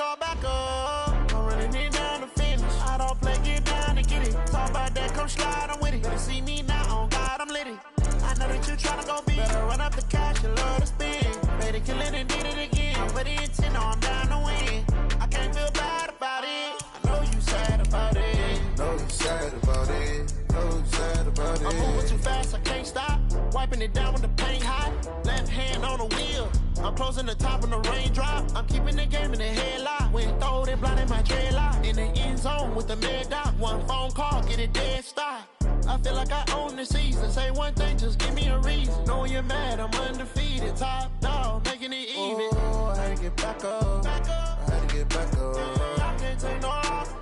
call back up. I'm running it down to finish. I don't play, get down and get it. Talk about that, come slide, I'm with it. Better see me now, on God, I'm litty. I know that you tryna go big. Better run up the cash, you love to spend. Made it, kill it, and did it again. But the intent, I'm down to win. I can't feel bad about it. I know you sad about it. Know you sad about it. Know you sad about it. I'm moving too fast, I can't stop. Wiping it down when the paint hot. Left hand on the wheel. I'm closing the top when the raindrop. I'm keeping the game in the headlock. When throwed it, blinding my dreadlock. In the end zone with the mad dot. One phone call, get it dead stop. I feel like I own the season. Say one thing, just give me a reason. Knowing you're mad, I'm undefeated. Top dog, making it even. Oh, I had to get back up. Back up. I had to get back up. Yeah, I can't take no off.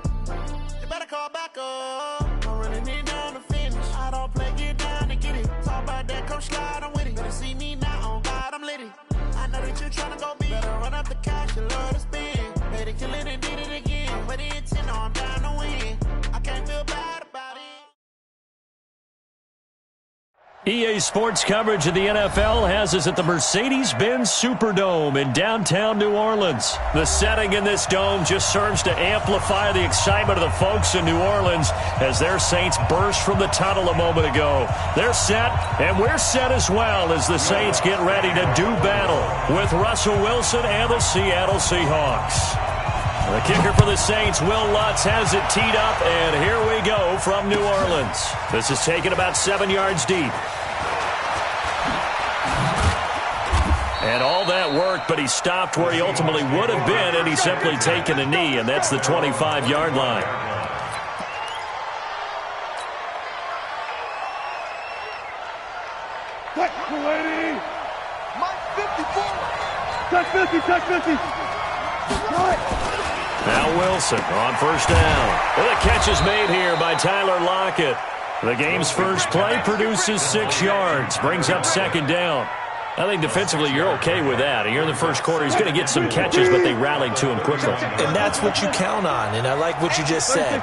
You better call back up. I'm running it down to finish. I don't play, get down to get it. Talk about that, come slide, I'm with it. Better see me now, on God, I'm litty. I know that you tryna go big. Better run up the cash, you love to spend. Made it, kill it, and did it again. But the intent, I'm down to win. I can't feel bad about it. EA Sports coverage of the NFL has us at the Mercedes-Benz Superdome in downtown New Orleans. The setting in this dome just serves to amplify the excitement of the folks in New Orleans as their Saints burst from the tunnel a moment ago. They're set, and we're set as well as the Saints get ready to do battle with Russell Wilson and the Seattle Seahawks. The kicker for the Saints, Will Lutz, has it teed up, and here we go from New Orleans. This is taken about 7 yards deep. And all that worked, but he stopped where he ultimately would have been, and he's simply taken a knee, and that's the 25-yard line. Touch 280. Mike 54. Touch 50, touch 50. Now Wilson on first down. And the catch is made here by Tyler Lockett. The game's first play produces 6 yards, brings up second down. I think defensively you're okay with that. Here in the first quarter, he's going to get some catches, but they rallied to him quickly. And that's what you count on, and I like what you just said.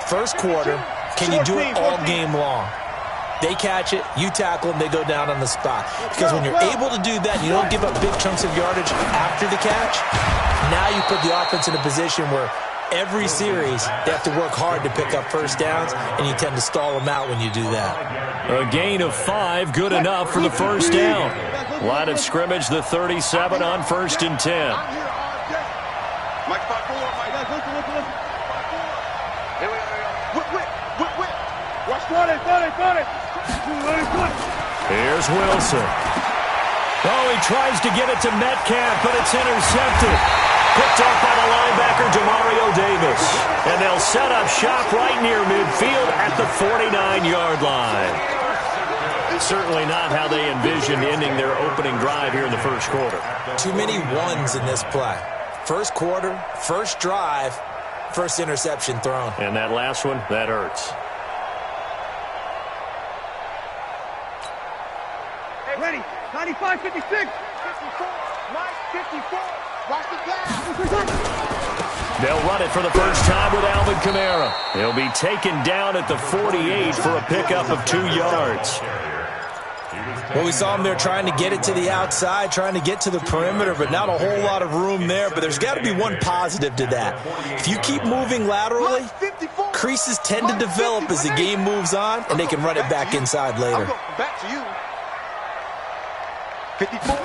First quarter, can you do it all game long? They catch it, you tackle them, they go down on the spot. Because when you're able to do that, you don't give up big chunks of yardage after the catch, now you put the offense in a position where every series they have to work hard to pick up first downs, and you tend to stall them out when you do that. A gain of 5, good enough for the first down. Line of scrimmage, the 37 on 1st and 10. Mike 5-4, Mike. Listen. Here we go. Whip. Watch 40. Here's Wilson. Oh, he tries to get it to Metcalf, but it's intercepted. Picked up by the linebacker, Demario Davis. And they'll set up shop right near midfield at the 49-yard line. Certainly not how they envisioned ending their opening drive here in the first quarter. Too many ones in this play. First quarter, first drive, first interception thrown. And that last one, that hurts. Hey, ready. 95, 56. 54. Mike 54. Watch the pass. They'll run it for the first time with Alvin Kamara. He'll be taken down at the 48 for a pickup of 2 yards. Well, we saw him there trying to get it to the outside, trying to get to the perimeter, but not a whole lot of room there. But there's got to be one positive to that. If you keep moving laterally, creases tend to develop as the game moves on, and they can run it back inside later. Back to you. 54.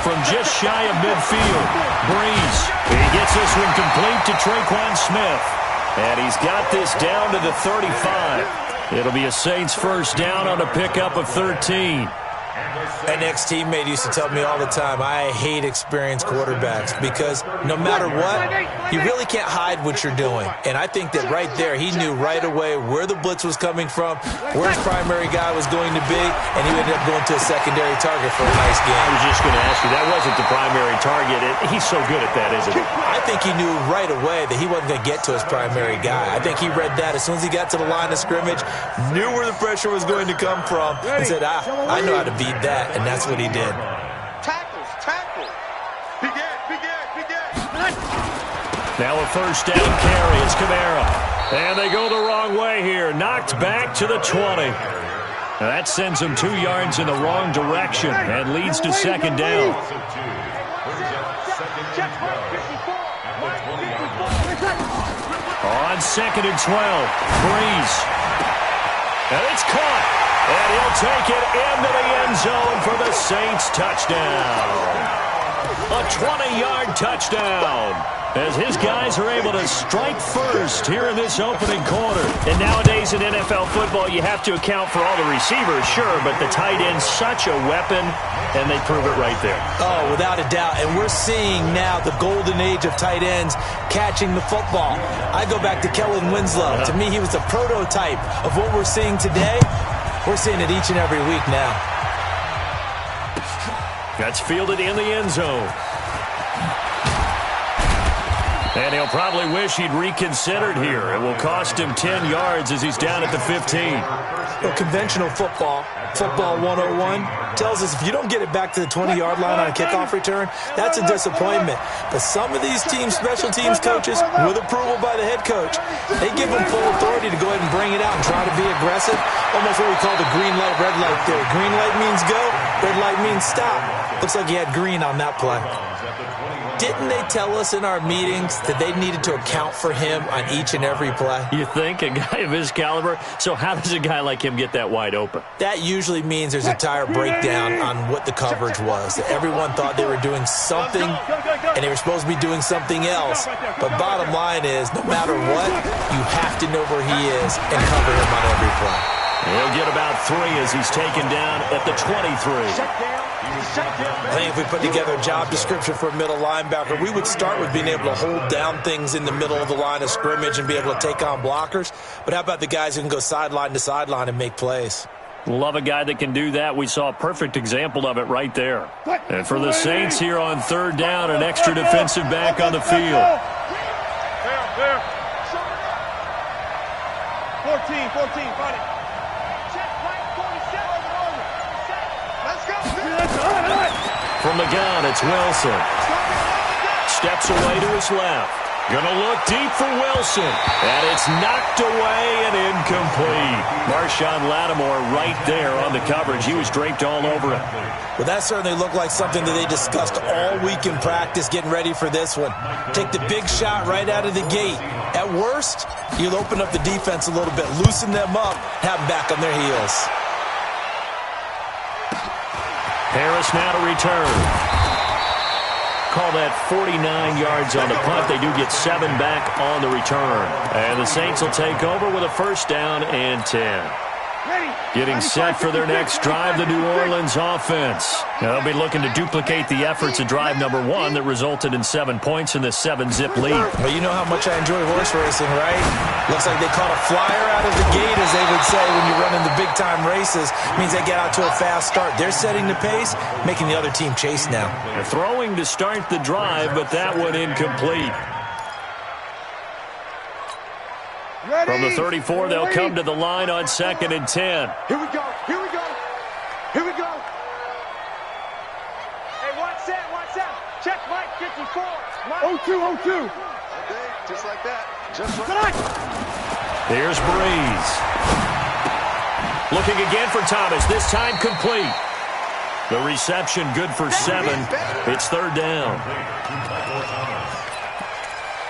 From just shy of midfield, Breeze. He gets this one complete to Traquan Smith. And he's got this down to the 35. It'll be a Saints first down on a pickup of 13. An ex-teammate used to tell me all the time, I hate experienced quarterbacks because no matter what, you really can't hide what you're doing. And I think that right there, he knew right away where the blitz was coming from, where his primary guy was going to be, and he ended up going to a secondary target for a nice game. I was just going to ask you, that wasn't the primary target. He's so good at that, isn't he? I think he knew right away that he wasn't going to get to his primary guy. I think he read that as soon as he got to the line of scrimmage, knew where the pressure was going to come from, and said, I know how to beat that. And that's what he did. Tackle. Big Ed. Now a first down carry is Kamara. And they go the wrong way here. Knocked back to the 20. Now that sends them 2 yards in the wrong direction and leads to second down. On 2nd and 12, Breeze. And it's caught. And he'll take it into the end zone for the Saints touchdown. A 20-yard touchdown, as his guys are able to strike first here in this opening quarter. And nowadays in NFL football, you have to account for all the receivers, sure, but the tight end's such a weapon, and they prove it right there. Oh, without a doubt. And we're seeing now the golden age of tight ends catching the football. I go back to Kellen Winslow. To me, he was the prototype of what we're seeing today. We're seeing it each and every week now. That's fielded in the end zone. And he'll probably wish he'd reconsidered here. It will cost him 10 yards as he's down at the 15. Well, conventional football 101, tells us if you don't get it back to the 20-yard line on a kickoff return, that's a disappointment. But some of these teams, special teams coaches, with approval by the head coach, they give them full authority to go ahead and bring it out and try to be aggressive. Almost what we call the green light, red light theory. Green light means go, red light means stop. Looks like he had green on that play. Didn't they tell us in our meetings that they needed to account for him on each and every play? You think? A guy of his caliber? So how does a guy like him get that wide open? That usually means there's a entire breakdown on what the coverage was. That everyone thought they were doing something, and they were supposed to be doing something else. But bottom line is, no matter what, you have to know where he is and cover him on every play. He'll get about 3 as he's taken down at the 23. I think if we put together a job description for a middle linebacker, we would start with being able to hold down things in the middle of the line of scrimmage and be able to take on blockers. But how about the guys who can go sideline to sideline and make plays? Love a guy that can do that. We saw a perfect example of it right there. And for the Saints here on 3rd down, an extra defensive back on the field. 14, find it. From the gun, it's Wilson. Steps away to his left. Gonna look deep for Wilson. And it's knocked away and incomplete. Marshawn Lattimore right there on the coverage. He was draped all over it. Well, that certainly looked like something that they discussed all week in practice, getting ready for this one. Take the big shot right out of the gate. At worst, you'll open up the defense a little bit, loosen them up, have them back on their heels. Harris now to return. Call that 49 yards on the punt. They do get 7 back on the return. And the Saints will take over with a 1st down and 10. Getting set for their next drive, the New Orleans offense. Now, they'll be looking to duplicate the efforts of drive number 1 that resulted in 7 points in this 7-zip lead. Well, you know how much I enjoy horse racing, right? Looks like they caught a flyer out of the gate, as they would say when you're running the big-time races. It means they get out to a fast start. They're setting the pace, making the other team chase now. They're throwing to start the drive, but that one incomplete. From the 34, they'll come to the line on 2nd and 10. Here we go. Hey, watch that. Check Mike 54. 0-2. Okay, just like that. Just like that. Here's Breeze. Looking again for Thomas, this time complete. The reception good for 7. It's 3rd down.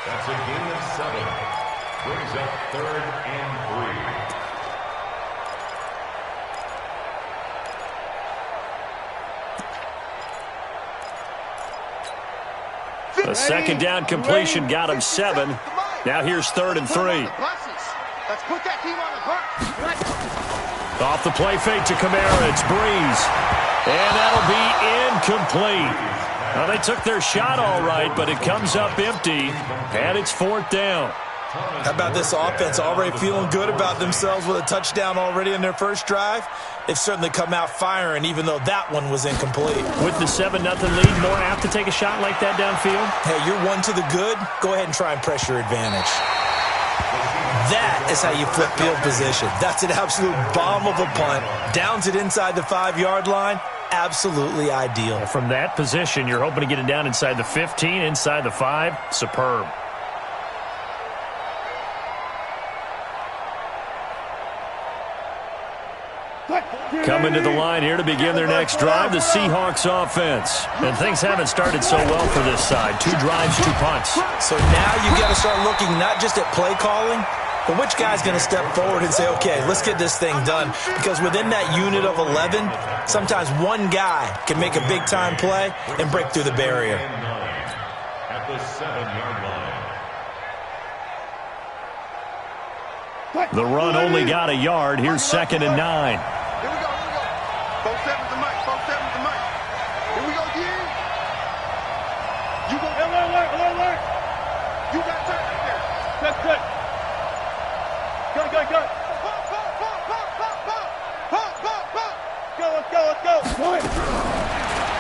That's a gain of 7. Brings up 3rd and 3. A 2nd down completion got him 7. Now here's 3rd and 3. Let's put that team on the bus. Off the play fake to Kamara, it's Breeze. And that'll be incomplete. Now, they took their shot all right, but it comes up empty, and it's 4th down. How about this offense already feeling good about themselves with a touchdown already in their first drive? They've certainly come out firing, even though that one was incomplete. With the 7-0 lead, more apt to take a shot like that downfield? Hey, you're 1 to the good. Go ahead and try and press your advantage. That is how you flip field position. That's an absolute bomb of a punt. Downs it inside the 5-yard line. Absolutely ideal. From that position, you're hoping to get it down inside the 15, inside the 5. Superb. Coming to the line here to begin their next drive, the Seahawks offense. And things haven't started so well for this side. 2 drives, 2 punts. So now you've got to start looking not just at play calling, but which guy's going to step forward and say, okay, let's get this thing done. Because within that unit of 11, sometimes one guy can make a big-time play and break through the barrier. At the 7-yard line. The run only got a yard. Here's 2nd and 9. Here we go. 4-7 to Mike. 4-7 to Mike. Here we go, again. You go. Alert. You got time right there. Good. Go. Let's go.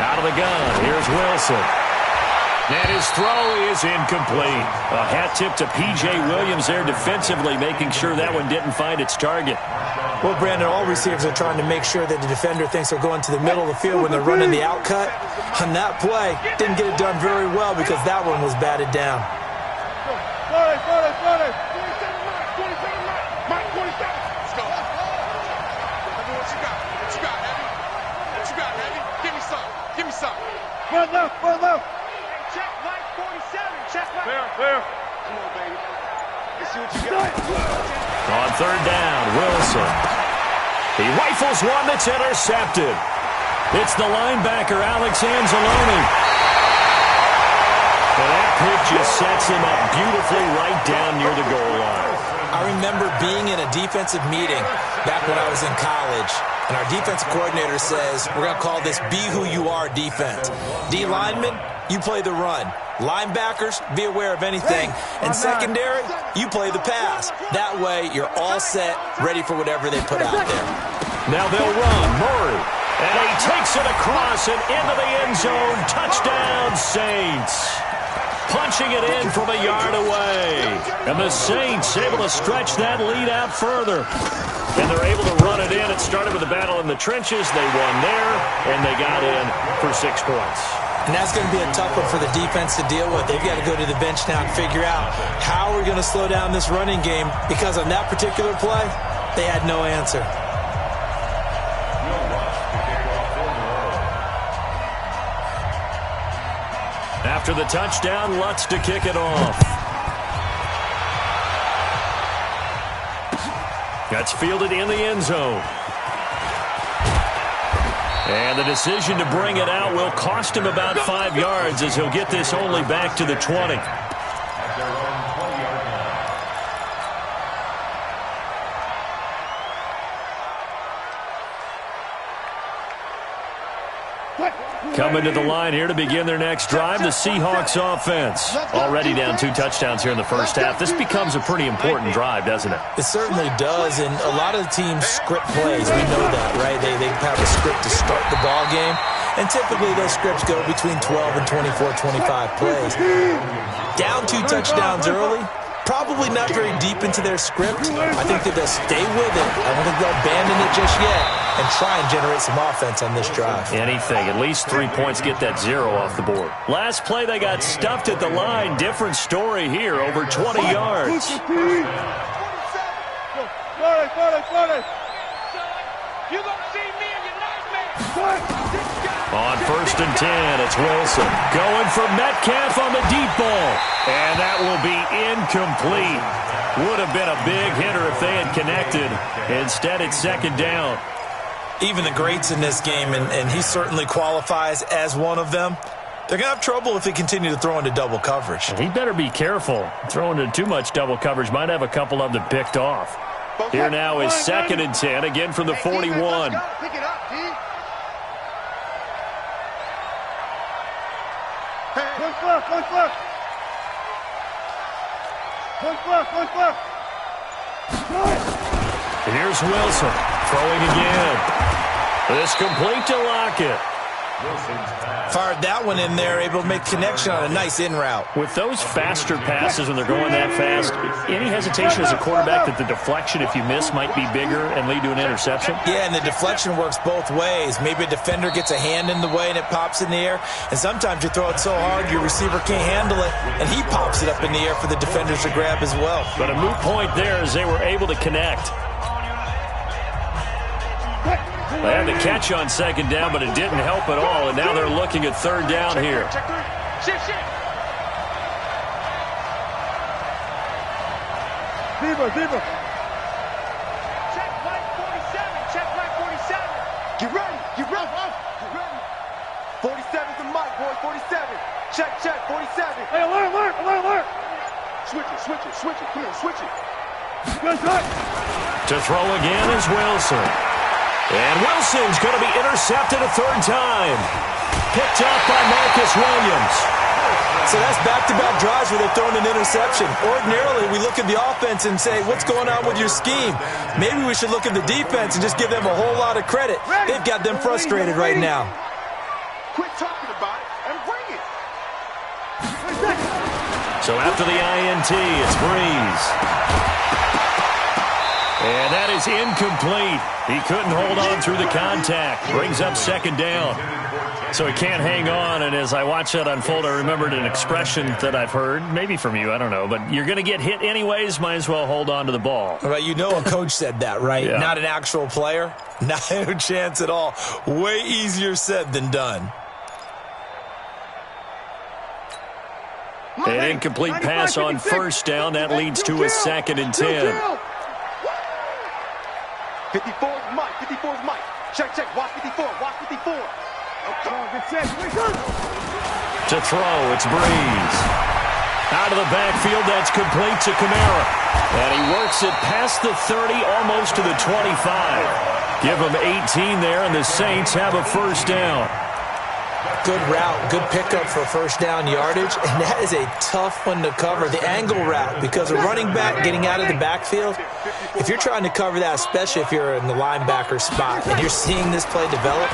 Out of the gun. Here's Wilson. And his throw is incomplete. A hat tip to P.J. Williams there defensively, making sure that one didn't find its target. Well, Brandon, all receivers are trying to make sure that the defender thinks they're going to the middle of the field when they're running the out cut. On that play, didn't get it done very well because that one was batted down. Mike 27. Let's go. What you got, Heavy? Give me some. Run left. Check Mike 47. Check Mike. Fair. Come on, baby. Let's see what you got. On 3rd down, Wilson. He rifles one that's intercepted. It's the linebacker, Alex Anzalone. And that pitch just sets him up beautifully right down near the goal line. I remember being in a defensive meeting back when I was in college, and our defensive coordinator says, we're going to call this Be Who You Are defense. D linemen, you play the run. Linebackers, be aware of anything. And secondary, you play the pass. That way, you're all set, ready for whatever they put out there. Now they'll run. Murray. And he takes it across and into the end zone. Touchdown, Saints. Punching it in from a yard away. And the Saints able to stretch that lead out further. And they're able to run it in. It started with a battle in the trenches. They won there, and they got in for 6 points. And that's going to be a tough one for the defense to deal with. They've got to go to the bench now and figure out how we're going to slow down this running game, because on that particular play, they had no answer. After the touchdown, Lutz to kick it off. That's fielded in the end zone. And the decision to bring it out will cost him about 5 yards, as he'll get this only back to the 20. At their own 20-yard line. Coming to the line here to begin their next drive, the Seahawks offense. Already down 2 touchdowns here in the first half. This becomes a pretty important drive, doesn't it? It certainly does, and a lot of the teams script plays. We know that, right? They have a script to start the ball game, and typically those scripts go between 12 and 24, 25 plays. Down 2 touchdowns early, probably not very deep into their script. I think that they'll stay with it. I don't think they'll abandon it just yet and try and generate some offense on this drive. Anything. At least 3 points, get that 0 off the board. Last play, they got stuffed at the line. Different story here, over 20 yards. On 1st and 10, it's Wilson. Going for Metcalf on the deep ball. And that will be incomplete. Would have been a big hitter if they had connected. Instead, it's 2nd down. Even the greats in this game, and he certainly qualifies as one of them, they're going to have trouble if they continue to throw into double coverage. He better be careful. Throwing into too much double coverage might have a couple of them picked off. Here now is 2nd and 10, again from the 41. Pick it up, D. Push left. And here's Wilson throwing again. This complete to Lockett. Fired that one in there, able to make connection on a nice in route. With those faster passes when they're going that fast, any hesitation as a quarterback that the deflection, if you miss, might be bigger and lead to an interception? Yeah, and the deflection works both ways. Maybe a defender gets a hand in the way and it pops in the air, and sometimes you throw it so hard your receiver can't handle it, and he pops it up in the air for the defenders to grab as well. But a moot point there as they were able to connect. They had the catch on second down, but it didn't help at all, and now they're looking at third down here. Shift. Zebra. Check right 47. Get ready. 47's the mic, boys. 47. Check. 47. Hey, alert. Switch it. Come on, switch it. To throw again is Wilson. And Wilson's going to be intercepted a third time. Picked up by Marcus Williams. So that's back-to-back drives where they're throwing an interception. Ordinarily, we look at the offense and say, what's going on with your scheme? Maybe we should look at the defense and just give them a whole lot of credit. They've got them frustrated right now. Quit talking about it and bring it. So after the INT, it's Breeze. And that is incomplete. He couldn't hold on through the contact. Brings up second down. So he can't hang on, and as I watch that unfold, I remembered an expression that I've heard, maybe from you, I don't know, but you're going to get hit anyways, might as well hold on to the ball. Well, you know a coach said that, right? Yeah. Not an actual player. Not a chance at all. Way easier said than done. An incomplete pass on first down. That leads to a 2nd and 10. 54's Mike. Check. Watch 54. Come on, good set. To throw, it's Breeze. Out of the backfield, that's complete to Kamara. And he works it past the 30, almost to the 25. Give him 18 there, and the Saints have a first down. Good route, good pickup for first down yardage, and that is a tough one to cover, the angle route, because a running back getting out of the backfield, if you're trying to cover that, especially if you're in the linebacker spot and you're seeing this play develop,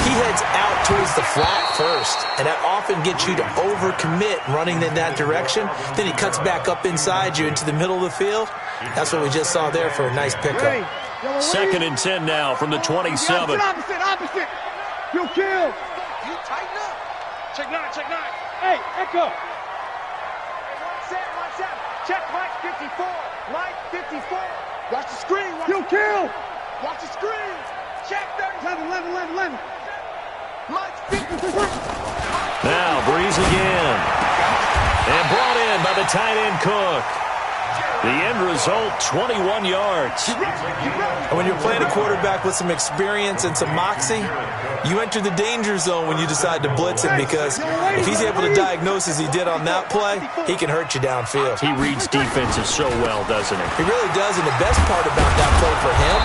he heads out towards the flat first, and that often gets you to overcommit running in that direction. Then he cuts back up inside you into the middle of the field. That's what we just saw there for a nice pickup. 2nd and 10 now from the 27. Opposite. You kill. You tighten up. Check nine. Hey, Echo. One set. Check Mike 54. Mike 54. Watch the screen. Kill. Watch the screen. Check 30. 11. Mike 54. Now Breeze again. And brought in by the tight end Cook. The end result, 21 yards. And when you're playing a quarterback with some experience and some moxie, you enter the danger zone when you decide to blitz him, because if he's able to diagnose as he did on that play, he can hurt you downfield. He reads defenses so well, doesn't he? He really does, and the best part about that play for him,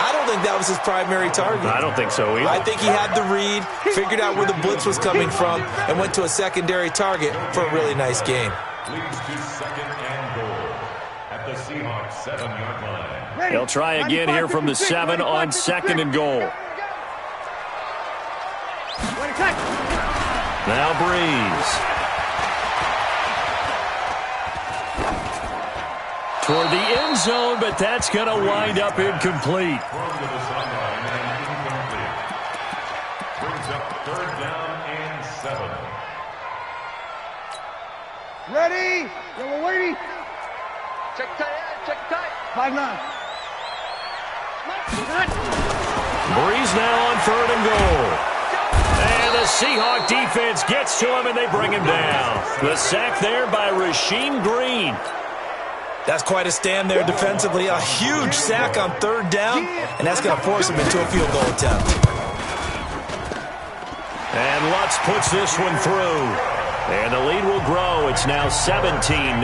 I don't think that was his primary target. I don't think so either. I think he had the read, figured out where the blitz was coming from, and went to a secondary target for a really nice gain. Leads to 2nd and goal at the Seahawks 7-yard line. They'll try again here from the 7 on 2nd and goal. Now Breeze. Toward the end zone, but that's going to wind up incomplete. Thrown to the sideline and incomplete. Brings up 3rd down and 7. Ready? Yeah, we're waiting. Check tight. 5-9. Breeze now on 3rd and goal. And the Seahawk defense gets to him, and they bring him down. The sack there by Rasheem Green. That's quite a stand there defensively. A huge sack on 3rd down, and that's going to force him into a field goal attempt. And Lutz puts this one through. And the lead will grow. It's now 17-0.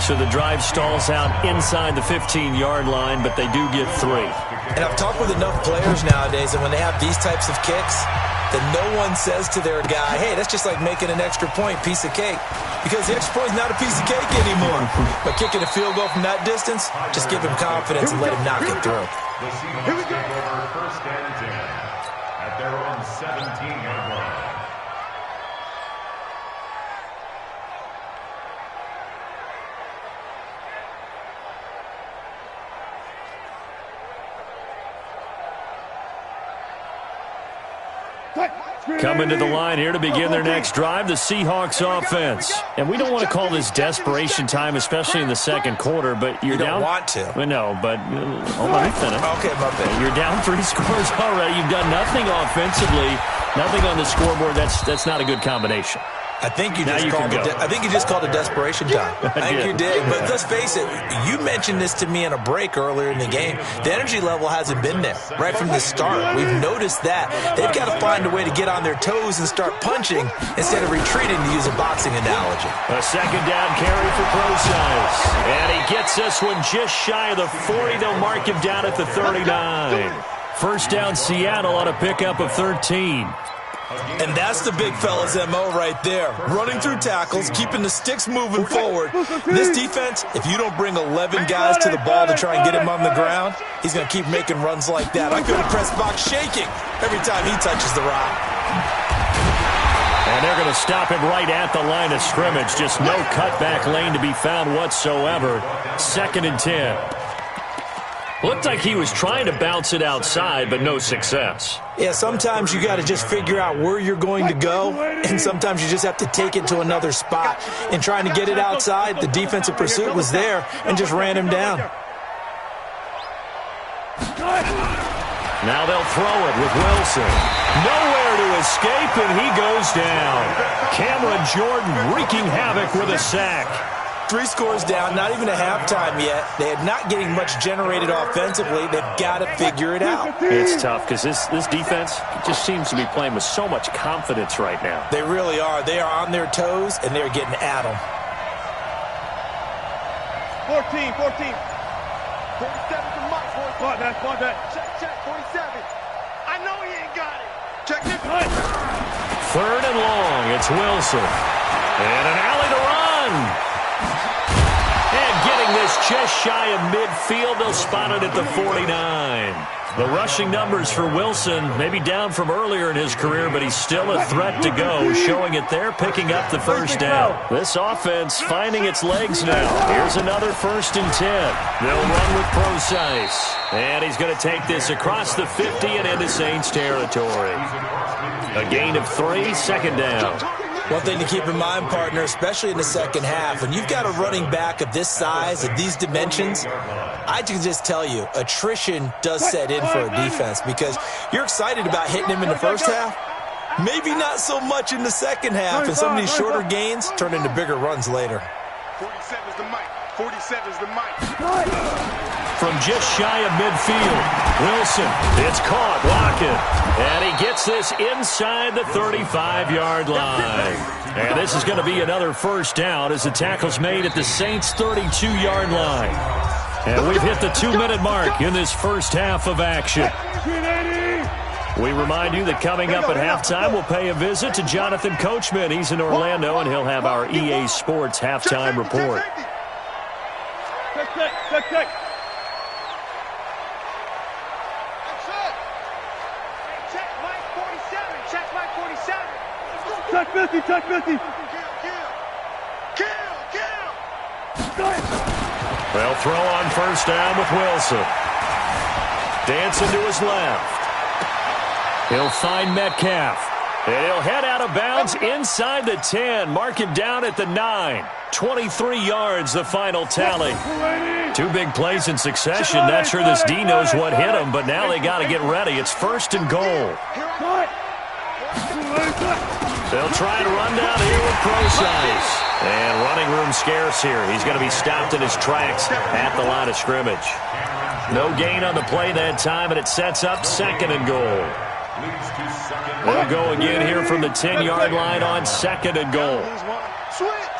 So the drive stalls out inside the 15-yard line, but they do get 3. And I've talked with enough players nowadays, and when they have these types of kicks, that no one says to their guy, hey, that's just like making an extra point, piece of cake. Because the extra point is not a piece of cake anymore. But kicking a field goal from that distance, just give him confidence and let him knock it through. The Seahawks take over 1st and 10 at their own 17-yard line. coming to the line here to begin their next drive, the Seahawks offense. And we don't want to call this desperation time, especially in the second quarter, but you're down. You don't want to. Well, no, but let me finish. Okay, my bad. You're down 3 scores already. You've done nothing offensively, nothing on the scoreboard. That's not a good combination. I think you just called it desperation time. I think you did. But let's face it, you mentioned this to me in a break earlier in the game. The energy level hasn't been there right from the start. We've noticed that. They've got to find a way to get on their toes and start punching instead of retreating, to use a boxing analogy. A second down carry for Pro-Size. And he gets this one just shy of the 40. They'll mark him down at the 39. First down Seattle on a pickup of 13. And that's the big fella's MO right there. Running through tackles, keeping the sticks moving forward. This defense, if you don't bring 11 guys to the ball to try and get him on the ground, he's going to keep making runs like that. I feel the press box shaking every time he touches the rock. And they're going to stop him right at the line of scrimmage. Just no cutback lane to be found whatsoever. 2nd and 10. Looked like he was trying to bounce it outside, but no success. Yeah, sometimes you got to just figure out where you're going to go, and sometimes you just have to take it to another spot. In trying to get it outside, the defensive pursuit was there and just ran him down. Now they'll throw it with Wilson. Nowhere to escape, and he goes down. Cameron Jordan wreaking havoc with a sack. 3 scores down, not even a halftime yet. They're not getting much generated offensively. They've got to figure it out. It's tough because this defense just seems to be playing with so much confidence right now. They really are. They are on their toes, and they're getting at them. 14. 47 to Mike. Spot that. Check, 47. I know he ain't got it. Check this. 3rd and long. It's Wilson. And an alley to run. And getting this just shy of midfield, they'll spot it at the 49. The rushing numbers for Wilson, maybe down from earlier in his career, but he's still a threat to go, showing it there, picking up the first down. This offense finding its legs now. Here's another 1st and 10. They'll run with Pro-Size. And he's going to take this across the 50 and into Saints territory. A gain of 3, 2nd down. One thing to keep in mind, partner, especially in the second half, when you've got a running back of this size, of these dimensions, I can just tell you, attrition does set in for a defense because you're excited about hitting him in the first half. Maybe not so much in the second half, and some of these shorter gains turn into bigger runs later. 47's the mic. 47's the mic. From just shy of midfield, Wilson, it's caught, Lockett, and he gets this inside the 35-yard line. And this is going to be another first down as the tackle's made at the Saints' 32-yard line. And we've hit the 2-minute mark in this first half of action. We remind you that coming up at halftime, we'll pay a visit to Jonathan Coachman. He's in Orlando, and he'll have our EA Sports halftime report. Check. Check 50. Kill. They'll throw on first down with Wilson. Dancing to his left. He'll find Metcalf. And he'll head out of bounds inside the 10. Mark him down at the 9. 23 yards, the final tally. 2 big plays in succession. Not sure this D knows what hit him, but now they got to get ready. It's 1st and goal. They'll try and run down here with Pro-Size. And running room scarce here. He's going to be stopped in his tracks at the line of scrimmage. No gain on the play that time, and it sets up 2nd and goal. They'll go again here from the 10-yard line on 2nd and goal. Switch.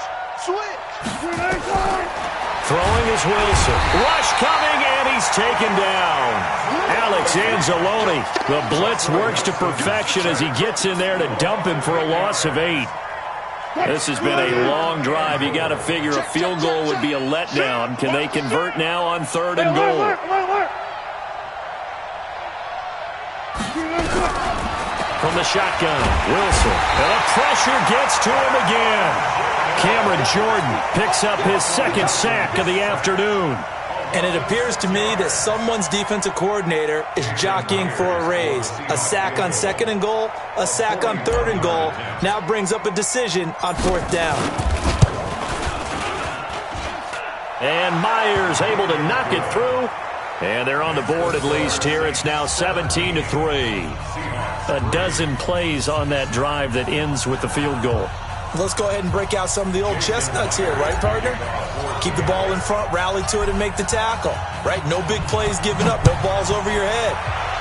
Throwing is Wilson. Rush coming, and he's taken down. Alex Anzalone. The blitz works to perfection as he gets in there to dump him for a loss of 8. This has been a long drive. You got to figure a field goal would be a letdown. Can they convert now on 3rd and goal? From the shotgun, Wilson. And the pressure gets to him again. Cameron Jordan picks up his 2nd sack of the afternoon. And it appears to me that someone's defensive coordinator is jockeying for a raise. A sack on 2nd and goal, a sack on 3rd and goal, now brings up a decision on 4th down. And Myers able to knock it through. And they're on the board at least here. It's now 17-3. A dozen plays on that drive that ends with the field goal. Let's go ahead and break out some of the old chestnuts here, right, partner? Keep the ball in front, rally to it, and make the tackle, right? No big plays given up, no balls over your head.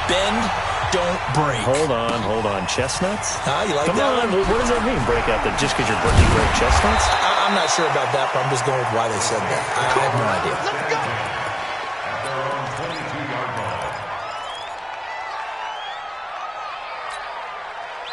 Bend, don't break. Hold on. Chestnuts? You like Come that on, one? what does that mean, break out? That just because you're breaking great chestnuts? I'm not sure about that, but I'm just going with why they said that. I have no idea. Let's go.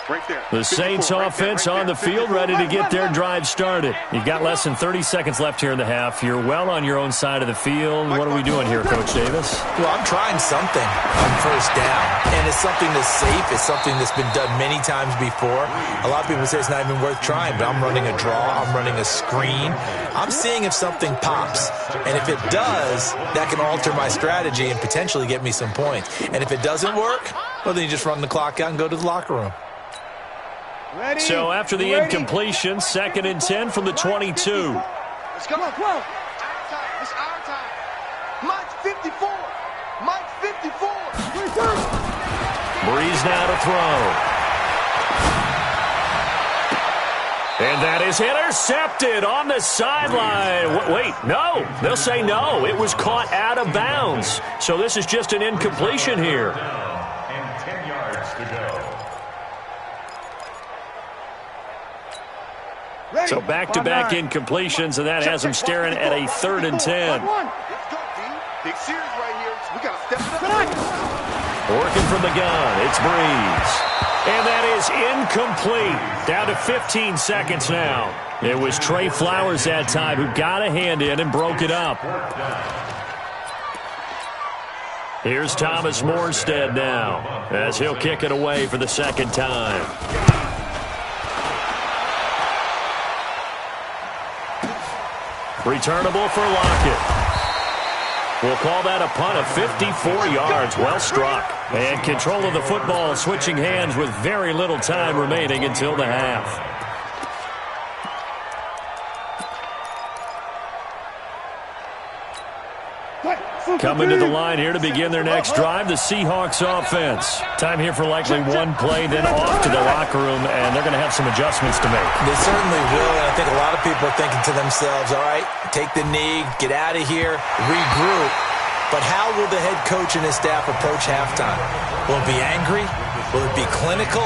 Right there. The Saints offense on the field, ready to get their drive started. You've got less than 30 seconds left here in the half. You're well on your own side of the field. What are we doing here, Coach Davis? Well, I'm trying something on 1st down, and it's something that's safe. It's something that's been done many times before. A lot of people say it's not even worth trying, but I'm running a draw. I'm running a screen. I'm seeing if something pops, and if it does, that can alter my strategy and potentially get me some points. And if it doesn't work, well, then you just run the clock out and go to the locker room. Ready? So after the incompletion, 2nd and 10 from the 22. Let's go. 12. Our time. It's our time. Mike's 54. Mike's 54. Breeze now to throw. And that is intercepted on the sideline. Wait, no. They'll say no. It was caught out of bounds. So this is just an incompletion here. And 10 yards to go. So back-to-back incompletions, and that has them staring at a 3rd and 10. Let's go, D. Big series right here. We got to step it up. Working from the gun, it's Breeze. And that is incomplete. Down to 15 seconds now. It was Trey Flowers that time who got a hand in and broke it up. Here's Thomas Morstead now, as he'll kick it away for the 2nd time. Returnable for Lockett. We'll call that a punt of 54 yards. Well struck. And control of the football switching hands with very little time remaining until the half. Coming to the line here to begin their next drive, the Seahawks offense. Time here for likely one play, then off to the locker room, and they're going to have some adjustments to make. They certainly will, and I think a lot of people are thinking to themselves, all right, take the knee, get out of here, regroup. But how will the head coach and his staff approach halftime? Will it be angry? Will it be clinical?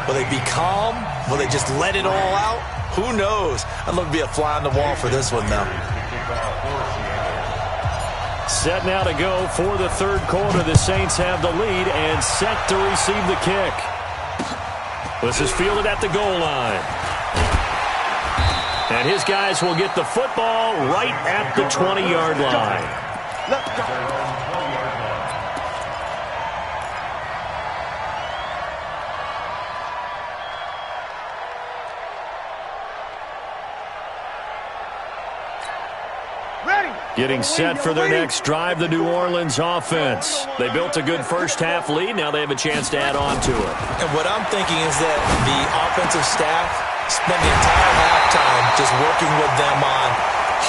Will they be calm? Will they just let it all out? Who knows? I'd love to be a fly on the wall for this one, though. Set now to go for the 3rd quarter. The Saints have the lead and set to receive the kick. This is fielded at the goal line. And his guys will get the football right at the 20-yard line. Let's go. Getting set for their next drive, the New Orleans offense. They built a good first-half lead. Now they have a chance to add on to it. And what I'm thinking is that the offensive staff spent the entire halftime just working with them on,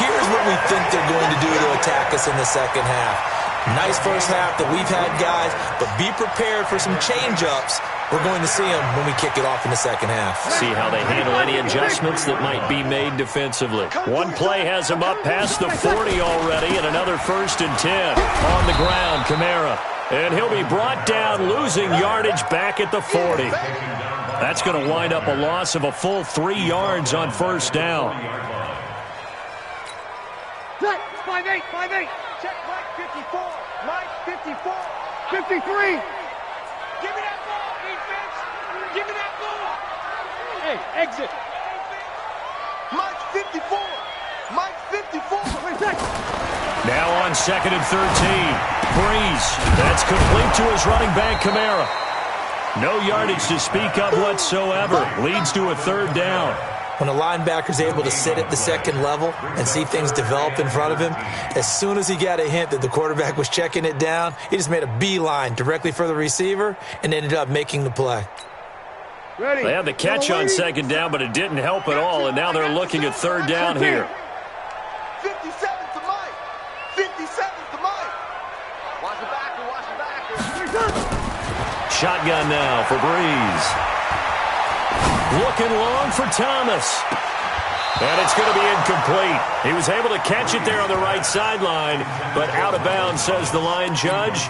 here's what we think they're going to do to attack us in the 2nd half. Nice first half that we've had, guys, but be prepared for some change-ups. We're going to see them when we kick it off in the 2nd half. See how they handle any adjustments that might be made defensively. One play has him up past the 40 already, and another 1st and 10. On the ground, Kamara. And he'll be brought down, losing yardage back at the 40. That's going to wind up a loss of a full 3 yards on 1st down. 5-8, 5-8. Check Mike 54. Mike 54. 53. Give me that ball, defense. Give me that ball. Hey, exit. Mike 54. Mike 54. Wait a second. Now on 2nd and 13. Breeze. That's complete to his running back, Kamara. No yardage to speak of whatsoever. Leads to a 3rd down. when a linebacker's able to sit at the second level and see things develop in front of him, as soon as he got a hint that the quarterback was checking it down, he just made a beeline directly for the receiver and ended up making the play. Ready. They had the catch on second down, but it didn't help at all, and now they're looking at third down here. 57 to Mike. 57 to Mike. Watch the backer, watch the backer. Shotgun now for Breeze. Looking long for Thomas. And it's going to be incomplete. He was able to catch it there on the right sideline, but out of bounds, says the line judge.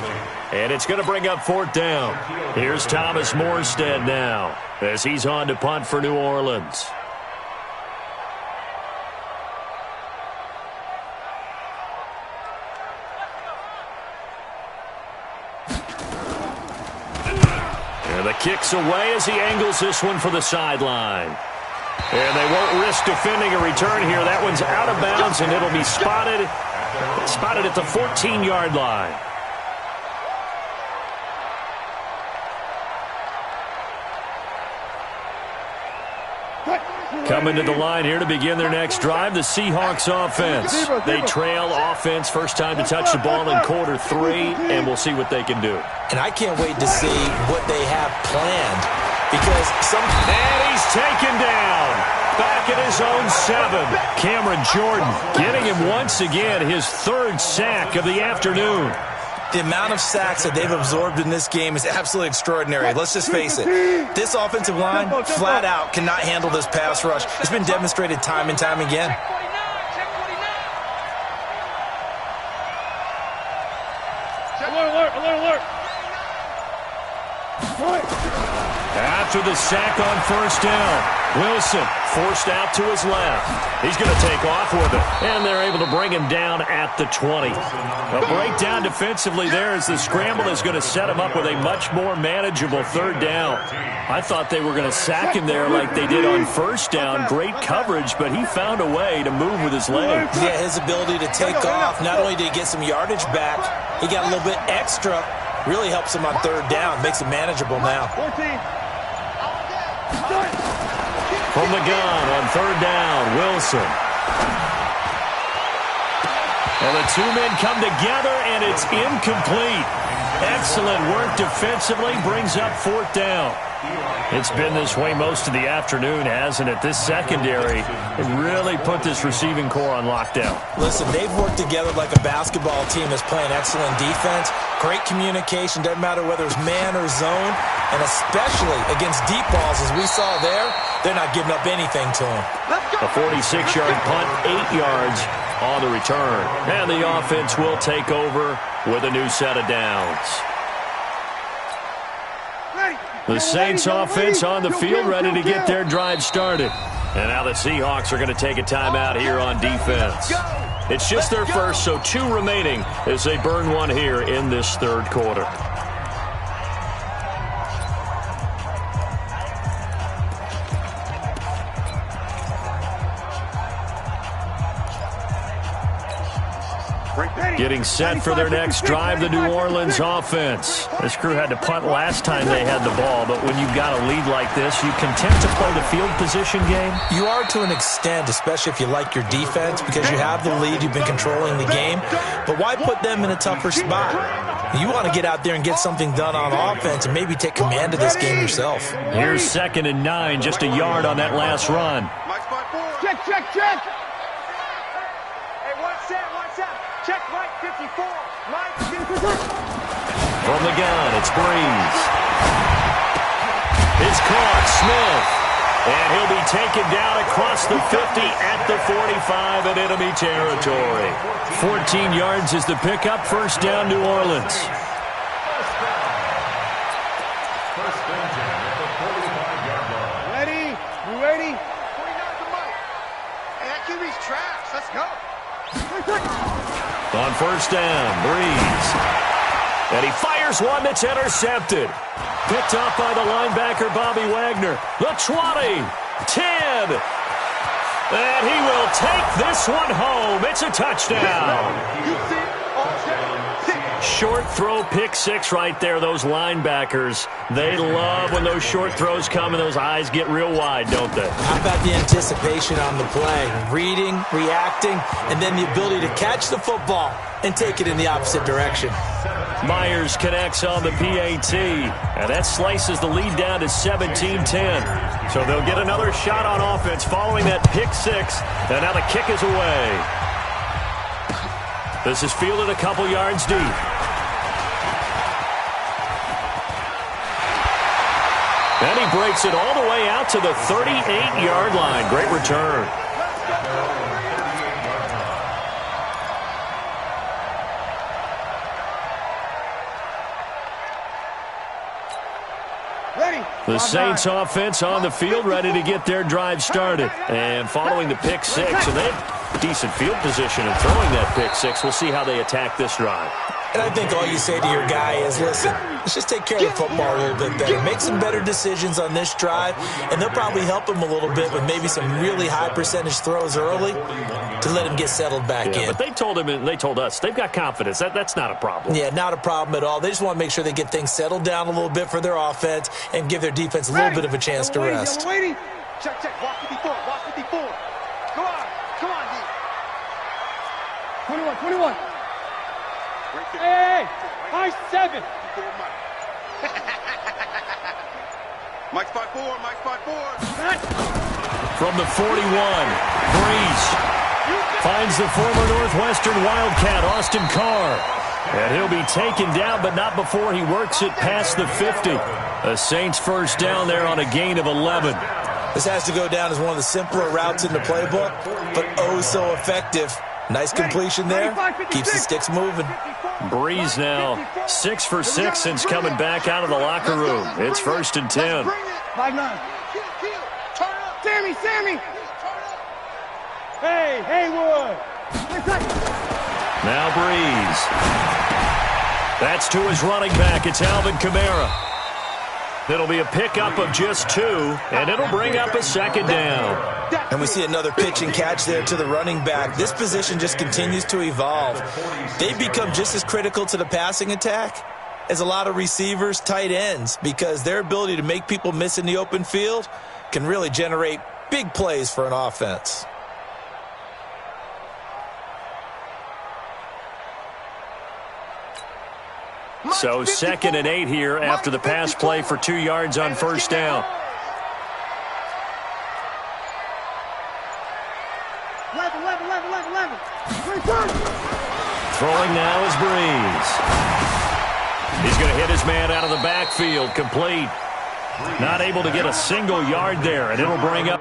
And it's going to bring up fourth down. Here's Thomas Morstead now as he's on to punt for New Orleans. And the kick's away as he angles this one for the sideline. And they won't risk defending a return here. That one's out of bounds, and it'll be spotted at the 14-yard line. Coming to the line here to begin their next drive, the Seahawks offense. They trail offense, first time to touch the ball in quarter 3, and we'll see what they can do. And I can't wait to see what they have planned, because And he's taken down. Back at his own 7. Cameron Jordan getting him once again his 3rd sack of the afternoon. the amount of sacks that they've absorbed in this game is absolutely extraordinary. Let's just face it. This offensive line, flat out, cannot handle this pass rush. It's been demonstrated time and time again. Alert. After the sack on first down, Wilson forced out to his left. He's going to take off with it, and they're able to bring him down at the 20. A breakdown defensively there as the scramble is going to set him up with a much more manageable third down. I thought they were going to sack him there like they did on first down. Great coverage, but he found a way to move with his legs. Yeah, his ability to take off, not only did he get some yardage back, he got a little bit extra. Really helps him on third down, makes it manageable now. 14. From the gun on third down, Wilson. And the two men come together, and it's incomplete. Excellent work defensively, brings up fourth down. It's been this way most of the afternoon, hasn't it? This secondary really put this receiving core on lockdown. Listen, they've worked together like a basketball team that's playing excellent defense. Great communication, doesn't matter whether it's man or zone, and especially against deep balls, as we saw there, they're not giving up anything to them. A 46-yard punt, 8 yards on the return. And the offense will take over with a new set of downs. The Saints offense on the field, ready to get their drive started. And now the Seahawks are going to take a timeout here on defense. It's just their first, so 2 remaining as they burn one here in this third quarter. Getting set for their next drive, the New Orleans offense. This crew had to punt last time they had the ball, but when you've got a lead like this, you content to play the field position game? You are to an extent, especially if you like your defense, because you have the lead, you've been controlling the game. But why put them in a tougher spot? You want to get out there and get something done on offense and maybe take command of this game yourself. Here's 2nd and 9, just a yard on that last run. Check. Hey, one set. Check Mike 54. Mike 54. From the gun, it's Breeze. It's caught, Smith. And he'll be taken down across the 50 at the 45 in enemy territory. 14 yards is the pickup, first down New Orleans. Ready? You ready? 49 to Mike. Hey, that QB's trash. Let's go. On first down, Breeze. And he fires one that's intercepted. Picked up by the linebacker, Bobby Wagner. The 20, 10. And he will take this one home. It's a touchdown. You see, all set, 6. Short throw pick six right there, those linebackers. They love when those short throws come and those eyes get real wide, don't they? How about the anticipation on the play? Reading, reacting, and then the ability to catch the football and take it in the opposite direction. Myers connects on the PAT, and that slices the lead down to 17-10. So they'll get another shot on offense following that pick six, and now the kick is away. This is fielded a couple yards deep. And he breaks it all the way out to the 38-yard line. Great return. The Saints offense on the field, ready to get their drive started. And following the pick six, and they have decent field position in throwing that pick six. We'll see how they attack this drive. And I think all you say to your guy is, listen, let's just take care of the football a little bit better. Make some better decisions on this drive, and they'll probably help him a little bit with maybe some really high percentage throws early to let him get settled back in. But they told him, and they told us, they've got confidence. That's not a problem. Yeah, not a problem at all. They just want to make sure they get things settled down a little bit for their offense and give their defense a little bit of a chance to rest. Check, check. Walk 54. Walk 54. Come on. Come on, D. 21, 21. Hey, high 7. Mike spot 4, Mike spot 4. From the 41, Breeze finds the former Northwestern Wildcat, Austin Carr. And he'll be taken down, but not before he works it past the 50. A Saints first down there on a gain of 11. This has to go down as one of the simpler routes in the playbook, but oh so effective. Nice completion there. Keeps the sticks moving. Breeze now 6 for 6 since coming back out of the locker room. It's 1st and 10. 5-9. Sammy. Hey, Haywood. Now Breeze. That's to his running back. It's Alvin Kamara. It'll be a pickup of just 2, and it'll bring up a second down. And we see another pitch and catch there to the running back. This position just continues to evolve. They become just as critical to the passing attack as a lot of receivers, tight ends, because their ability to make people miss in the open field can really generate big plays for an offense. So 2nd and 8 here after the pass play for 2 yards on first down. 11. Throwing now is Breeze. He's going to hit his man out of the backfield, complete. Not able to get a single yard there, and it'll bring up.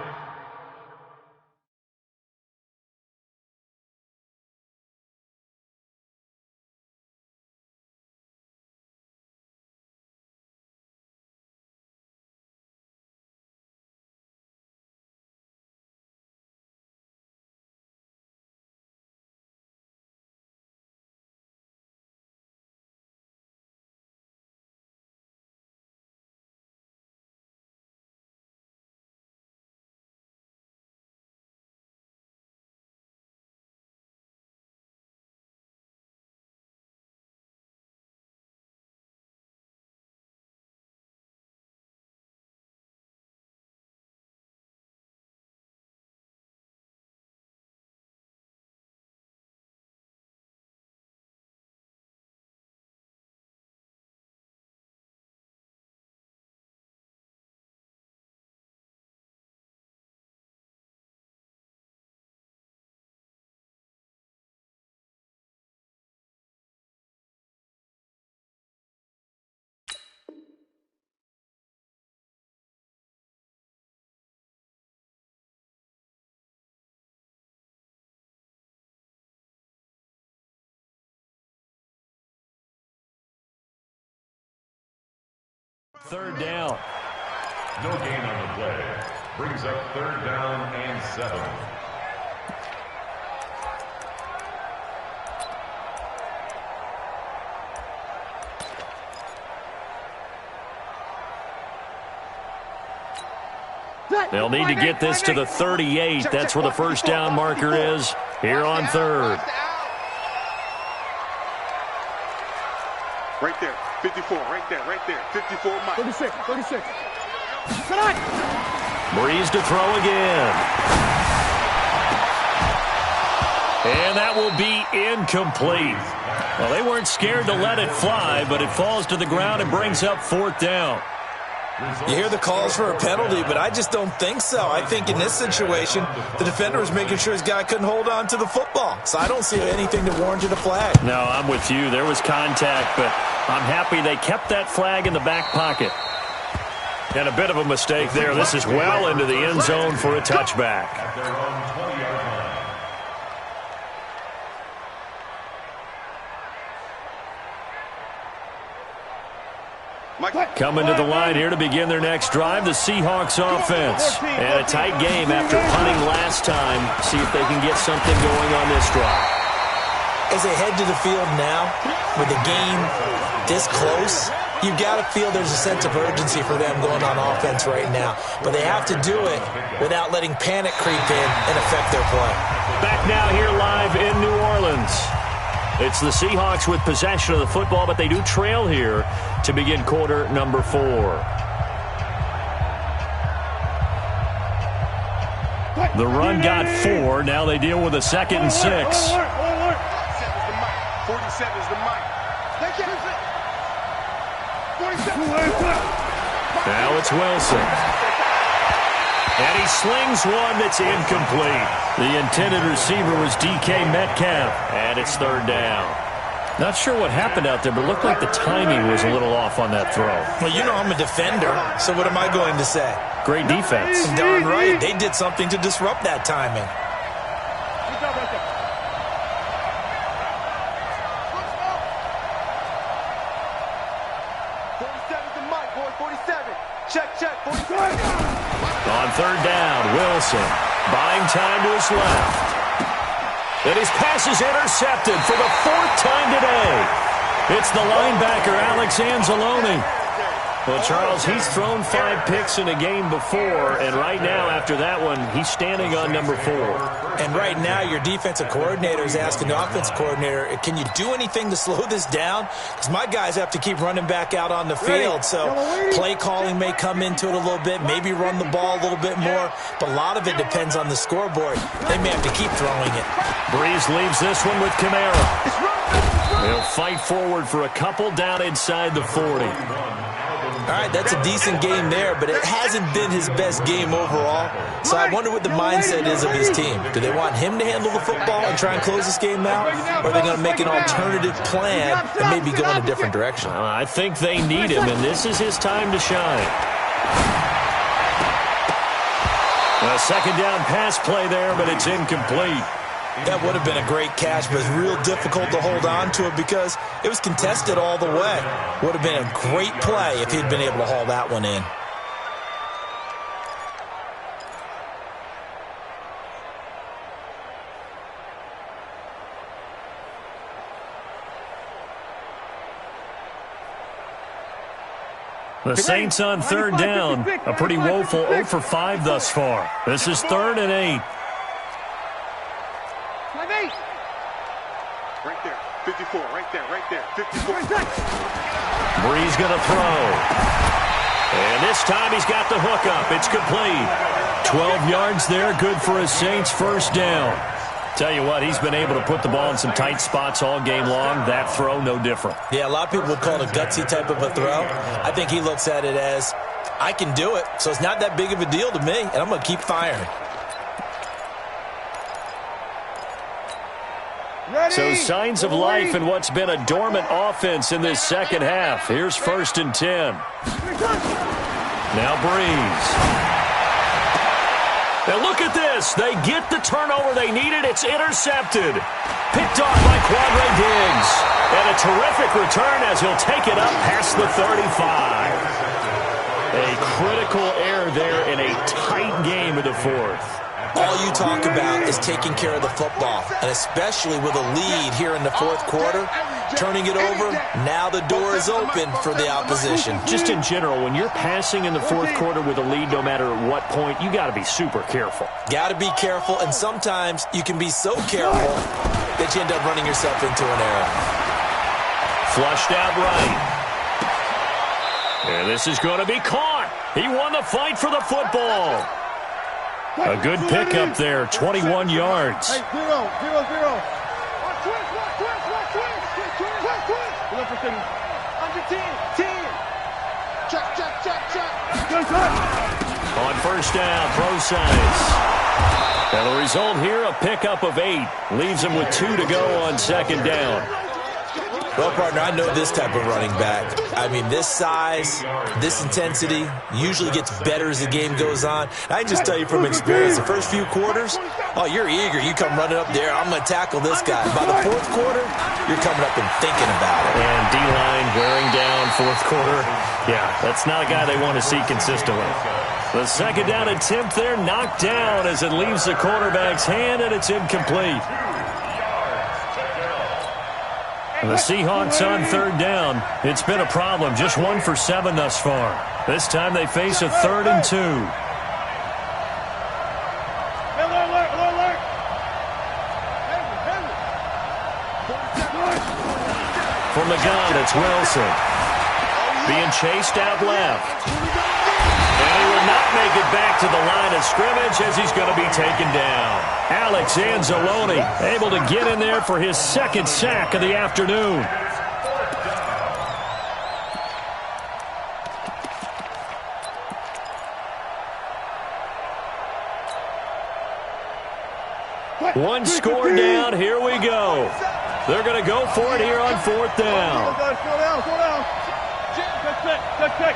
Third down. No gain on the play. Brings up 3rd down and 7. They'll need to get this to the 38. That's where the first down marker is here on 3rd. Right there, 54, right there, 54 Mike. 36. Tonight. Breeze to throw again. And that will be incomplete. Well, they weren't scared to let it fly, but it falls to the ground and brings up 4th down. You hear the calls for a penalty, but I just don't think so. I think in this situation, the defender was making sure his guy couldn't hold on to the football. So I don't see anything that warranted a flag. No, I'm with you. There was contact, but I'm happy they kept that flag in the back pocket. And a bit of a mistake there. This is well into the end zone for a touchback. Coming to the line here to begin their next drive, the Seahawks offense. And a tight game after punting last time. See if they can get something going on this drive. As they head to the field now, with the game this close, you've got to feel there's a sense of urgency for them going on offense right now. But they have to do it without letting panic creep in and affect their play. Back now here live in New Orleans. It's the Seahawks with possession of the football, but they do trail here to begin quarter number 4. The run got 4. Now they deal with a 2nd and 6. 47 is the mic. Now it's Wilson. And he slings one that's incomplete. The intended receiver was DK Metcalf, and it's 3rd down. Not sure what happened out there, but it looked like the timing was a little off on that throw. Well, you know I'm a defender, so what am I going to say? Great defense. Darn right. They did something to disrupt that timing. Good job right there. Check. 47. On 3rd down, Wilson buying time to his left. And his pass is intercepted for the 4th time today. It's the linebacker, Alex Anzalone. Well, Charles, he's thrown 5 picks in a game before, and right now, after that one, he's standing on number 4. And right now, your defensive coordinator is asking the offensive coordinator, can you do anything to slow this down? Because my guys have to keep running back out on the field, so play calling may come into it a little bit, maybe run the ball a little bit more, but a lot of it depends on the scoreboard. They may have to keep throwing it. Breeze leaves this one with Kamara. They'll fight forward for a couple down inside the 40. All right, that's a decent game there, but it hasn't been his best game overall. So I wonder what the mindset is of his team. Do they want him to handle the football and try and close this game out? Or are they going to make an alternative plan and maybe go in a different direction? I think they need him, and this is his time to shine. A 2nd down pass play there, but it's incomplete. That would have been a great catch, but it's real difficult to hold on to it because it was contested all the way. Would have been a great play if he'd been able to haul that one in. The Saints on 3rd down. A pretty woeful 0 for 5 thus far. This is 3rd and 8. Right there, 54, right there, 54. Breeze going to throw. And this time he's got the hook up. It's complete. 12 yards there, good for a Saints 1st down. Tell you what, he's been able to put the ball in some tight spots all game long. That throw, no different. Yeah, a lot of people would call it a gutsy type of a throw. I think he looks at it as, I can do it, so it's not that big of a deal to me, and I'm going to keep firing. So signs of life in what's been a dormant offense in this 2nd half. Here's 1st and 10. Now Breeze. And look at this. They get the turnover they needed. It's intercepted. Picked off by Quadre Diggs. And a terrific return as he'll take it up past the 35. A critical error there in a tight game of the 4th. All you talk about is taking care of the football, and especially with a lead here in the 4th quarter, turning it over, now the door is open for the opposition. Just in general, when you're passing in the 4th quarter with a lead, no matter what point, you got to be super careful. Got to be careful, and sometimes you can be so careful that you end up running yourself into an error. Flushed out right. And this is going to be caught. He won the fight for the football. A good pickup there, 21 yards. Hey, 0, 0, 0. Under 10. Check. On first down, throw size. And the result here, a pickup of 8. Leaves him with 2 to go on second down. Well, partner, I know this type of running back. I mean, this size, this intensity usually gets better as the game goes on. I can just tell you from experience, the first few quarters, oh, you're eager. You come running up there, I'm going to tackle this guy. By the fourth quarter, you're coming up and thinking about it. And D-line wearing down fourth quarter. Yeah, that's not a guy they want to see consistently. The second down attempt there knocked down as it leaves the quarterback's hand, and it's incomplete. And the Seahawks on third down. It's been a problem. Just 1 for 7 thus far. This time they face a 3rd and 2. From the gun, it's Wilson. Being chased out left. And he will not make it back to the line of scrimmage as he's going to be taken down. Alex Anzalone able to get in there for his 2nd sack of the afternoon. One score down. Here we go. They're going to go for it here on 4th down. Slow down. Check.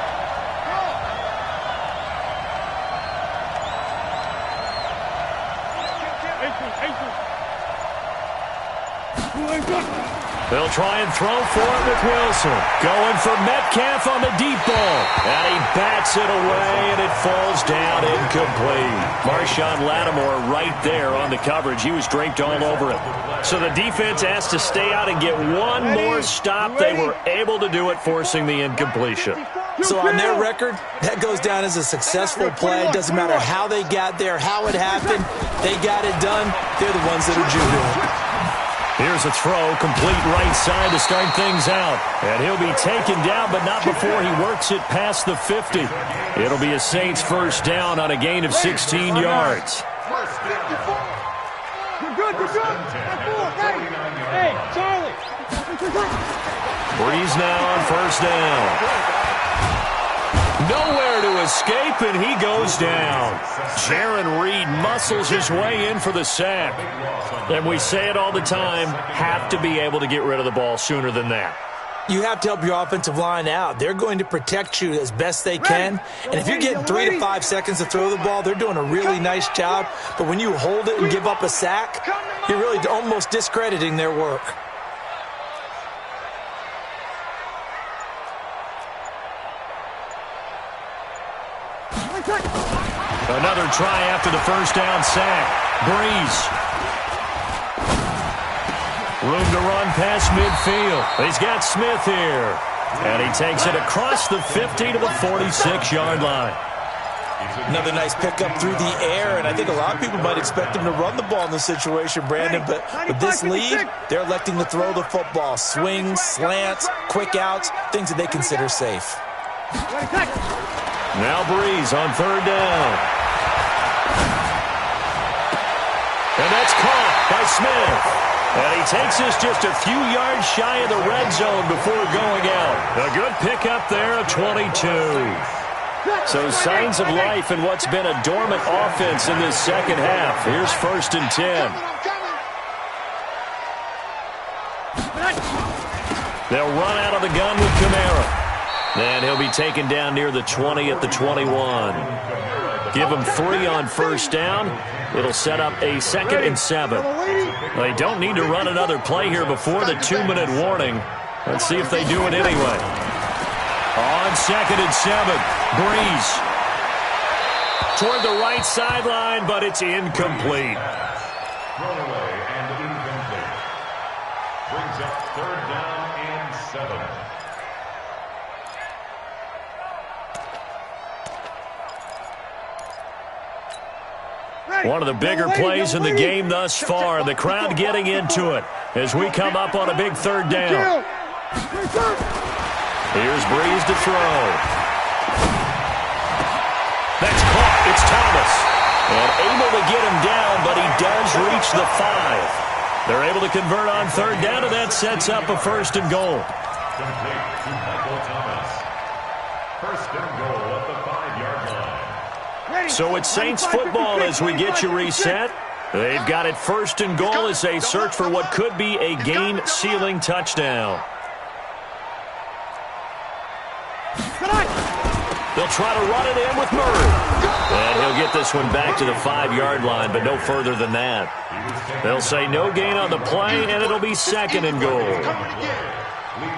They'll try and throw for it with Wilson. Going for Metcalf on the deep ball. And he bats it away, and it falls down incomplete. Marshawn Lattimore right there on the coverage. He was draped all over it. So the defense has to stay out and get one more stop. They were able to do it, forcing the incompletion. So on their record, that goes down as a successful play. Doesn't matter how they got there, how it happened. They got it done. They're the ones that are jubilant. Here's a throw, complete right side to start things out. And he'll be taken down, but not before he works it past the 50. It'll be a Saints first down on a gain of 16 yards. You're good. Hey, Charlie. Breeze now on first down. Nowhere to escape, and he goes down. Jaron Reed muscles his way in for the sack. And we say it all the time, have to be able to get rid of the ball sooner than that. You have to help your offensive line out. They're going to protect you as best they can. And if you're getting 3 to 5 seconds to throw the ball, they're doing a really nice job. But when you hold it and give up a sack, you're really almost discrediting their work. Another try after the first down sack. Breeze. Room to run past midfield. He's got Smith here. And he takes it across the 50 to the 46-yard line. Another nice pickup through the air, and I think a lot of people might expect him to run the ball in this situation, Brandon, but with this lead, they're electing to throw the football. Swings, slants, quick outs, things that they consider safe. Now Breeze on third down. And that's caught by Smith. And he takes us just a few yards shy of the red zone before going out. A good pickup there, a 22. So signs of life in what's been a dormant offense in this second half. Here's 1st and 10. They'll run out of the gun with Kamara. And he'll be taken down near the 20 at the 21. Give him 3 on first down. It'll set up a 2nd and 7. They don't need to run another play here before the 2-minute warning. Let's see if they do it anyway. On 2nd and 7, Breeze. Toward the right sideline, but it's incomplete. Throwaway and incomplete. Brings up 3rd down and 7. One of the bigger plays in the game thus far. The crowd getting into it as we come up on a big 3rd down. Here's Breeze to throw. That's caught. It's Thomas. And able to get him down, but he does reach the 5. They're able to convert on third down, and that sets up a 1st and goal. Complete to Michael Thomas. 1st and goal at the 5-yard line. So it's Saints football as we get you reset. They've got it 1st and goal as they search for what could be a game-sealing touchdown. They'll try to run it in with Murray. And he'll get this one back to the 5-yard line, but no further than that. They'll say no gain on the play, and it'll be 2nd and goal.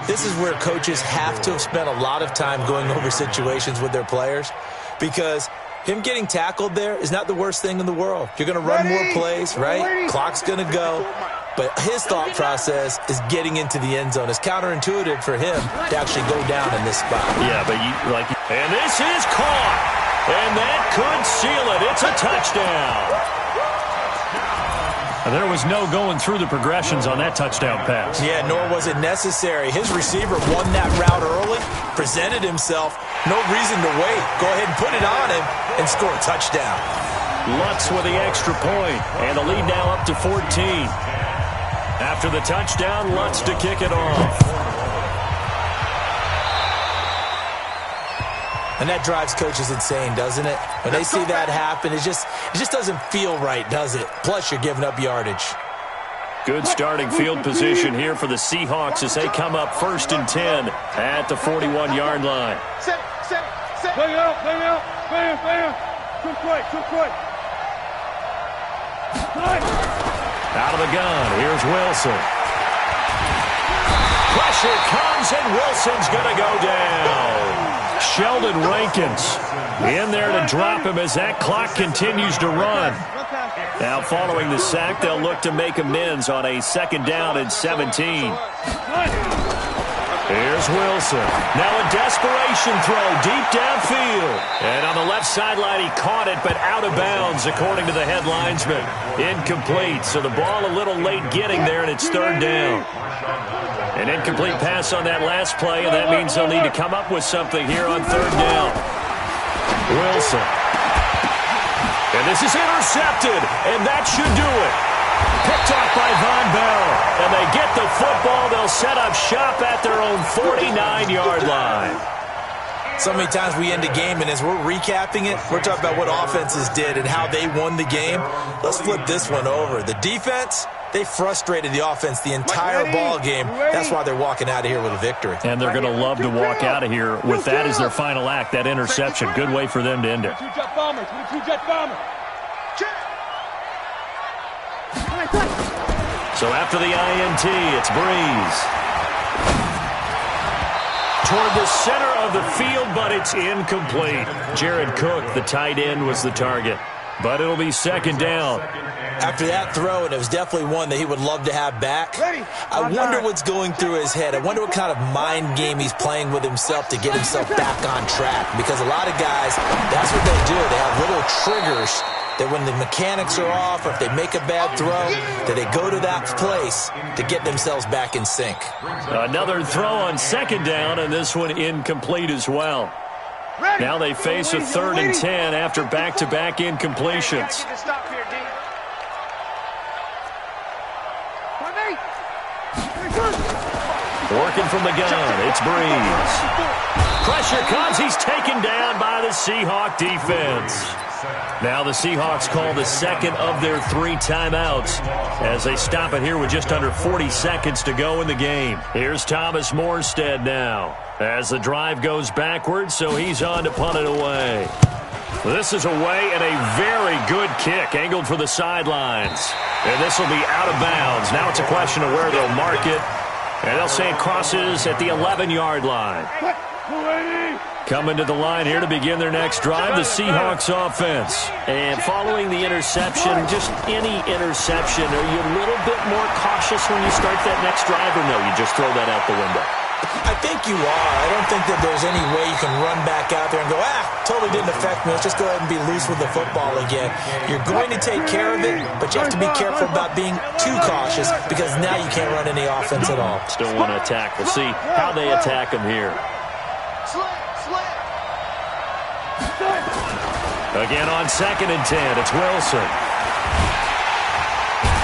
This is where coaches have to have spent a lot of time going over situations with their players, because him getting tackled there is not the worst thing in the world. You're going to run more plays, right? Clock's going to go. But his thought process is getting into the end zone. It's counterintuitive for him to actually go down in this spot. Yeah, but and this is caught. And that could seal it. It's a touchdown. And there was no going through the progressions on that touchdown pass. Yeah, nor was it necessary. His receiver won that route early, presented himself. No reason to wait. Go ahead and put it on him and score a touchdown. Lutz with the extra point, and the lead now up to 14. After the touchdown, Lutz to kick it off. And that drives coaches insane, doesn't it? When they see that happen, it just doesn't feel right, does it? Plus, you're giving up yardage. Good starting field position here for the Seahawks as they come up 1st and 10 at the 41-yard line. Set. Play out. Too quick. Out of the gun, here's Wilson. Pressure comes, and Wilson's going to go down. Sheldon Rankins in there to drop him as that clock continues to run. Now, following the sack, they'll look to make amends on a 2nd down and 17. Here's Wilson. Now a desperation throw deep downfield. And on the left sideline, he caught it, but out of bounds, according to the head linesman. Incomplete, so the ball a little late getting there, and it's 3rd down. An incomplete pass on that last play, and that means they'll need to come up with something here on 3rd down. Wilson. And this is intercepted, and that should do it. Picked off by Von Bell, and they get the football. They'll set up shop at their own 49-yard line. So many times we end a game, and as we're recapping it, we're talking about what offenses did and how they won the game. Let's flip this one over. The defense, they frustrated the offense the entire ball game. That's why they're walking out of here with a victory. And they're going to love to walk out of here with that as their final act, that interception. Good way for them to end it. So after the INT, it's Breeze. Toward the center of the field, but it's incomplete. Jared Cook, the tight end, was the target. But it'll be 2nd down. After that throw, and it was definitely one that he would love to have back, I wonder what's going through his head. I wonder what kind of mind game he's playing with himself to get himself back on track. Because a lot of guys, that's what they do. They have little triggers that when the mechanics are off, or if they make a bad throw, that they go to that place to get themselves back in sync. Another throw on 2nd down, and this one incomplete as well. Now they face a 3rd and 10 after back-to-back incompletions. Working from the gun, it's Breeze. Pressure comes, he's taken down by the Seahawk defense. Now the Seahawks call the 2nd of their 3 timeouts as they stop it here with just under 40 seconds to go in the game. Here's Thomas Morstead now as the drive goes backwards, so he's on to punt it away. This is away, and a very good kick angled for the sidelines. And this will be out of bounds. Now it's a question of where they'll mark it. And they'll say it crosses at the 11-yard line. Coming to the line here to begin their next drive, the Seahawks offense. And following the interception, just any interception, are you a little bit more cautious when you start that next drive, or no, you just throw that out the window? I think you are. I don't think that there's any way you can run back out there and go, totally didn't affect me. Let's just go ahead and be loose with the football again. You're going to take care of it, but you have to be careful about being too cautious because now you can't run any offense at all. Still want to attack. We'll see how they attack him here. Again on 2nd and 10. It's Wilson.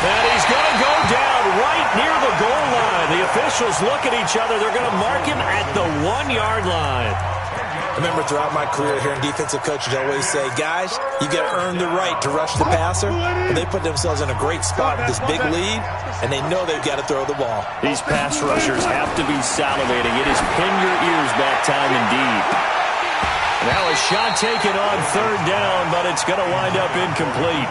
And he's going to go down right near the goal line. The officials look at each other. They're going to mark him at the 1-yard line. I remember throughout my career here in defensive coaches, I always say, guys, you got to earn the right to rush the passer. And they put themselves in a great spot with this big lead, and they know they've got to throw the ball. These pass rushers have to be salivating. It is pin your ears back time indeed. Now a shot taken on 3rd down, but it's going to wind up incomplete.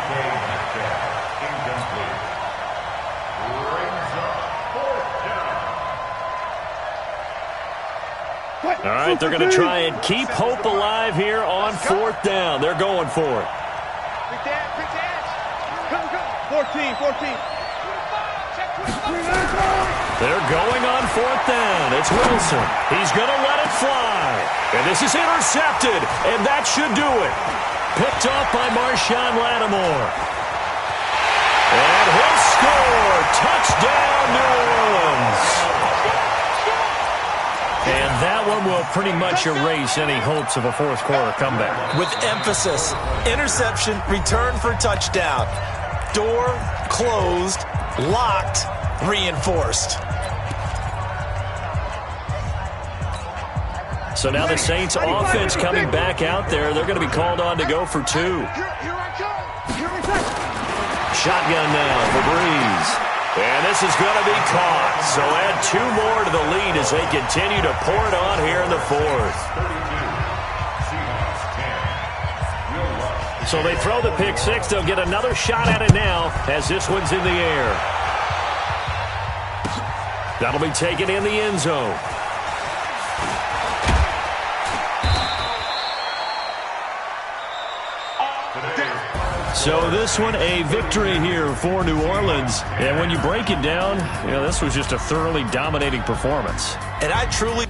All right, they're going to try and keep hope alive here on 4th down. They're going for it. 14. They're going on 4th down. It's Wilson. He's going to let it fly. And this is intercepted, and that should do it. Picked off by Marshawn Lattimore. And he'll score. Touchdown, New Orleans. And that one will pretty much erase any hopes of a 4th quarter comeback. With emphasis, interception, return for touchdown. Door closed, locked, reinforced. So now the Saints offense coming back out there. They're going to be called on to go for 2. Shotgun now for Breeze. And this is going to be caught. So add 2 more to the lead as they continue to pour it on here in the 4th. So they throw the pick 6. They'll get another shot at it now as this one's in the air. That'll be taken in the end zone. So this one a victory here for New Orleans. And when you break it down, this was just a thoroughly dominating performance. And I truly...